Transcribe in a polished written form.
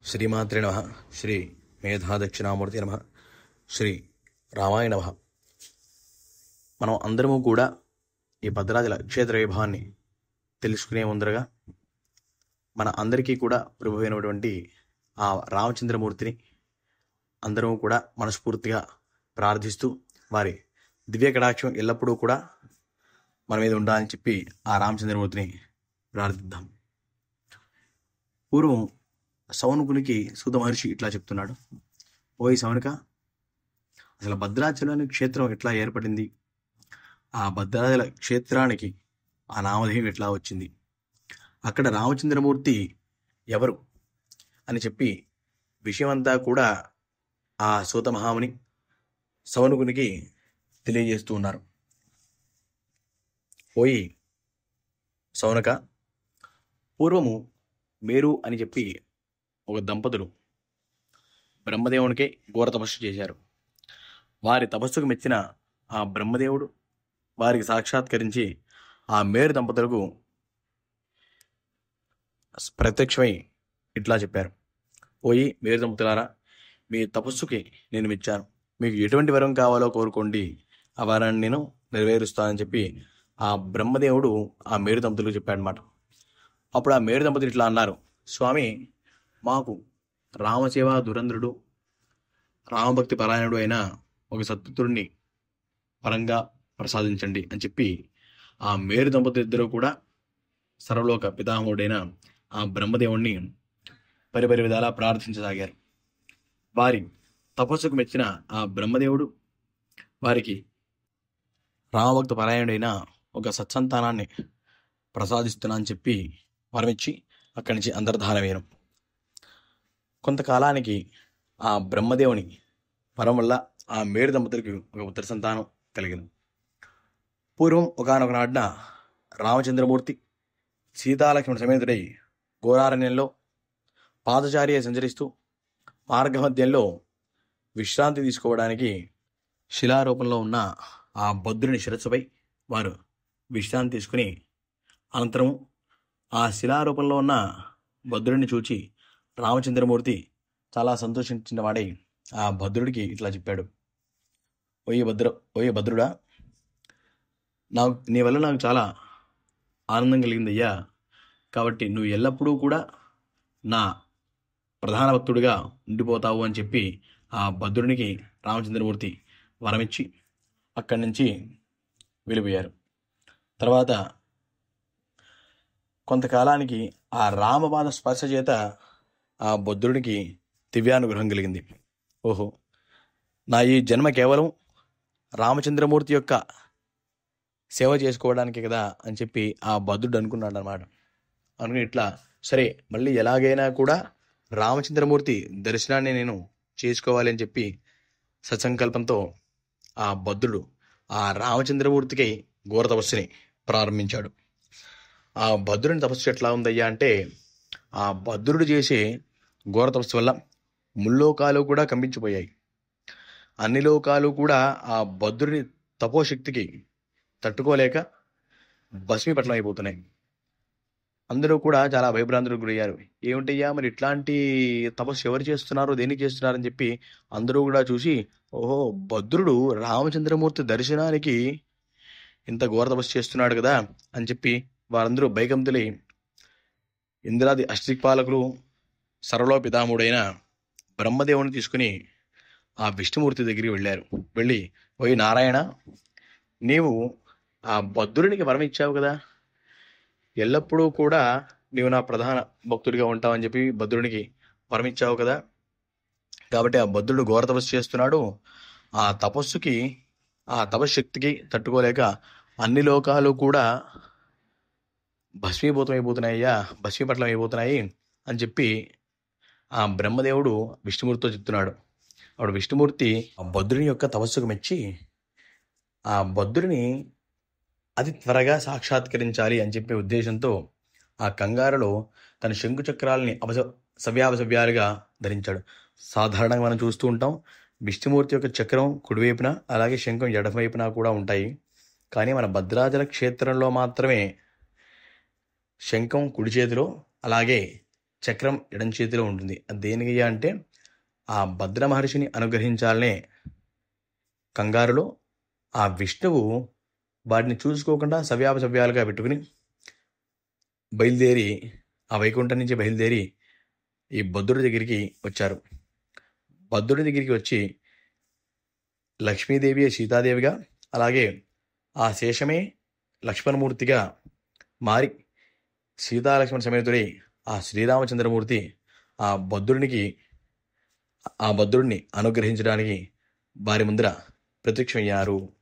శ్రీమాత్రే నమః. శ్రీ మేధా దక్షిణామూర్తి నమః. శ్రీ రామాయ నమః. మనం అందరము కూడా ఈ భద్రాచల క్షేత్ర వైభవాన్ని తెలుసుకునే ముందరగా మన అందరికీ కూడా ప్రభువైనటువంటి ఆ రామచంద్రమూర్తిని అందరము కూడా మనస్ఫూర్తిగా ప్రార్థిస్తూ వారి దివ్య కటాక్షం ఎల్లప్పుడూ కూడా మన మీద ఉండాలని చెప్పి ఆ రామచంద్రమూర్తిని ప్రార్థిద్దాం. పూర్వం సౌనకునికి సూత మహర్షి ఇట్లా చెప్తున్నాడు. ఓయ్ సౌనక, అసలు భద్రాచలం క్షేత్రం ఎట్లా ఏర్పడింది, ఆ భద్రాచల క్షేత్రానికి ఆ నామధేయం ఎట్లా వచ్చింది, అక్కడ రామచంద్రమూర్తి ఎవరు అని చెప్పి విషయమంతా కూడా ఆ సూత మహాముని సౌనకునికి తెలియజేస్తూ ఉన్నారు. ఓయి సౌనక, పూర్వము మేరు అని చెప్పి ఒక దంపతులు బ్రహ్మదేవునికే ఘోర తపస్సు చేశారు. వారి తపస్సుకు మెచ్చిన ఆ బ్రహ్మదేవుడు వారికి సాక్షాత్కరించి ఆ మేరు దంపతులకు ప్రత్యక్షమై ఇట్లా చెప్పారు. ఓయి మేరు దంపతులారా, మీ తపస్సుకి నేను మెచ్చాను. మీకు ఎటువంటి వరం కావాలో కోరుకోండి, ఆ వరాన్ని నేను నెరవేరుస్తానని చెప్పి ఆ బ్రహ్మదేవుడు ఆ మేరు దంపతులకు చెప్పాడనమాట. అప్పుడు ఆ మేరు దంపతులు ఇట్లా అన్నారు. స్వామి, మాకు రామసేవా దురంధ్రుడు, రామభక్తి పరాయణుడు అయిన ఒక సత్పుత్రుడిని పరంగా ప్రసాదించండి అని చెప్పి ఆ మేరు దంపతులు ఇద్దరు కూడా సర్వలోక పితామహుడైన ఆ బ్రహ్మదేవుణ్ణి పరిపరి విధాలా ప్రార్థించసాగారు. వారి తపస్సుకు మెచ్చిన ఆ బ్రహ్మదేవుడు వారికి రామభక్త పరాయణుడైన ఒక సత్సంతానాన్ని ప్రసాదిస్తున్నా అని చెప్పి వరమిచ్చి అక్కడి నుంచి అంతర్ధానమయ్యారు. కొంతకాలానికి ఆ బ్రహ్మదేవుని వరం వల్ల ఆ మేరు దంపతులకు ఒక పుత్ర సంతానం కలిగింది. పూర్వం ఒకానొక నాడున రామచంద్రమూర్తి సీతాలక్ష్మణ సమేతుడై ఘోరారణ్యంలో పాదచారిగా సంచరిస్తూ మార్గమధ్యంలో విశ్రాంతి తీసుకోవడానికి శిలారూపంలో ఉన్న ఆ భద్రుని శిరస్సుపై వారు విశ్రాంతి తీసుకుని అనంతరం ఆ శిలారూపంలో ఉన్న భద్రుడిని చూచి రామచంద్రమూర్తి చాలా సంతోషించిన వాడై ఆ భద్రుడికి ఇట్లా చెప్పాడు. ఓయే భద్రుడా, నీ వల్ల నాకు చాలా ఆనందం కలిగిందయ్యా. కాబట్టి నువ్వు ఎల్లప్పుడూ కూడా నా ప్రధాన భక్తుడిగా ఉండిపోతావు అని చెప్పి ఆ భద్రునికి రామచంద్రమూర్తి వరమిచ్చి అక్కడి నుంచి వెళ్ళిపోయారు. తర్వాత కొంతకాలానికి ఆ రామపాద స్పర్శ చేత ఆ బుద్ధుడికి దివ్యానుగ్రహం కలిగింది. ఓహో, నా ఈ జన్మ కేవలం రామచంద్రమూర్తి యొక్క సేవ చేసుకోవడానికి కదా అని చెప్పి ఆ బుద్ధుడు అనుకున్నాడు అనమాట. అనుకుని ఇట్లా సరే, మళ్ళీ ఎలాగైనా కూడా రామచంద్రమూర్తి దర్శనాన్ని నేను చేసుకోవాలి అని చెప్పి సత్సంకల్పంతో ఆ బుద్ధుడు ఆ రామచంద్రమూర్తికి ఘోర తపస్సుని ప్రారంభించాడు. ఆ భద్రుని తపస్సు ఎట్లా ఉందయ్యా అంటే, ఆ భద్రుడు చేసే ఘోర తపస్సు వల్ల ముల్లోకాలు కూడా కంపించిపోయాయి. అన్ని లోకాలు కూడా ఆ భద్రుని తపోశక్తికి తట్టుకోలేక భస్మీపట్నం అయిపోతున్నాయి. అందరూ కూడా చాలా భయభ్రాంతులకు గురయ్యారు. ఏమిటయ్యా మరి ఇట్లాంటి తపస్సు ఎవరు చేస్తున్నారో, దేనికి చేస్తున్నారని చెప్పి అందరూ కూడా చూసి, ఓహో, భద్రుడు రామచంద్రమూర్తి దర్శనానికి ఇంత ఘోర తపస్సు చేస్తున్నాడు కదా అని చెప్పి వారందరూ భయకంతులై ఇంద్రాది అష్టదిక్పాలకులు సర్వలో పితామహుడైన బ్రహ్మదేవుని తీసుకుని ఆ విష్ణుమూర్తి దగ్గరికి వెళ్ళారు. వెళ్ళి, ఓయ్ నారాయణ, నీవు ఆ భద్రునికి వరం ఇచ్చావు కదా, ఎల్లప్పుడూ కూడా నీవు నా ప్రధాన భక్తుడిగా ఉంటావని చెప్పి భద్రునికి వరం ఇచ్చావు కదా. కాబట్టి ఆ భద్రుడు ఘోర తపస్సు చేస్తున్నాడు. ఆ తపస్సుకి, ఆ తపశ్శక్తికి తట్టుకోలేక అన్ని లోకాలు కూడా భస్మీభూతం అయిపోతున్నాయ్యా, భస్మీపట్లం అయిపోతున్నాయి అని చెప్పి ఆ బ్రహ్మదేవుడు విష్ణుమూర్తితో చెప్తున్నాడు. అప్పుడు విష్ణుమూర్తి ఆ భద్రుని యొక్క తపస్సుకు మెచ్చి ఆ భద్రుని అతి త్వరగా సాక్షాత్కరించాలి అని చెప్పే ఉద్దేశంతో ఆ కంగారులో తన శంకు చక్రాలని సవ్యాలుగా ధరించాడు. సాధారణంగా మనం చూస్తూ ఉంటాం, విష్ణుమూర్తి యొక్క చక్రం కుడివైపున, అలాగే శంఖం ఎడమవైపున కూడా ఉంటాయి. కానీ మన భద్రాచల క్షేత్రంలో మాత్రమే శంఖం కుడి చేతిలో, అలాగే చక్రం ఎడం చేతిలో ఉంటుంది. అది దేనికి అంటే ఆ భద్ర మహర్షిని అనుగ్రహించాలనే కంగారులో ఆ విష్ణువు వాటిని చూసుకోకుండా సవ్యాలుగా పెట్టుకుని బయలుదేరి ఆ వైకుంఠం నుంచి బయలుదేరి ఈ బుద్ధుడి దగ్గరికి వచ్చారు. బుద్ధుడి దగ్గరికి వచ్చి లక్ష్మీదేవి సీతాదేవిగా, అలాగే ఆ శేషమే లక్ష్మణమూర్తిగా మారి సీతాలక్ష్మణ సమేతుడై ఆ శ్రీరామచంద్రమూర్తి ఆ బుద్ధుడిని అనుగ్రహించడానికి వారి ముందర ప్రత్యక్షమయ్యారు.